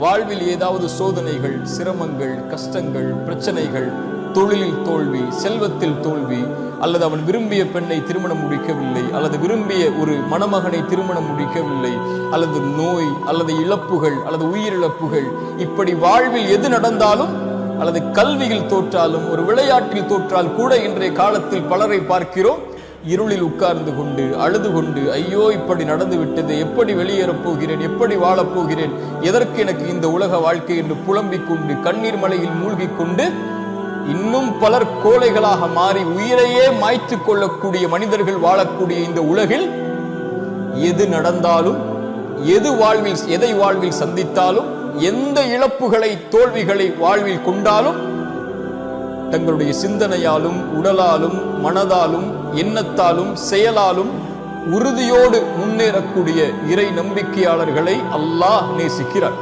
வாழ்வில் ஏதாவது சோதனைகள், சிரமங்கள், கஷ்டங்கள், பிரச்சனைகள், தொழிலில் தோல்வி, செல்வத்தில் தோல்வி, அல்லது அவன் விரும்பிய பெண்ணை திருமணம் முடிக்கவில்லை, அல்லது விரும்பிய ஒரு மணமகனை திருமணம் முடிக்கவில்லை, அல்லது நோய், அல்லது இழப்புகள், அல்லது உயிரிழப்புகள், இப்படி வாழ்வில் எது நடந்தாலும், அல்லது கல்வியில் தோற்றாலும், ஒரு விளையாட்டில் தோற்றால் கூட இன்றைய காலத்தில் பலரை பார்க்கிறோம், இருளில் உட்கார்ந்து கொண்டு அழுது கொண்டு, ஐயோ இப்படி நடந்து விட்டது, எப்படி வெளியேறப் போகிறேன், எப்படி வாழப் போகிறேன், எதற்கு எனக்கு இந்த உலக வாழ்க்கை என்று புலம்பிக் கொண்டு கண்ணீர் மலையில் மூழ்கிக் கொண்டு இன்னும் பலர் கோழைகளாக மாறி உயிரையே மாய்த்து கொள்ளக்கூடிய மனிதர்கள் வாழக்கூடிய இந்த உலகில் எது நடந்தாலும், எதை வாழ்வில் சந்தித்தாலும், எந்த இழப்புகளை, தோல்விகளை வாழ்வில் கொண்டாலும், தங்களுடைய சிந்தனையாலும், உடலாலும், மனதாலும், எண்ணத்தாலும், செயலாலும் உறுதியோடு முன்னேறக்கூடிய இறை நம்பிக்கையாளர்களை அல்லாஹ் நேசிக்கிறார்.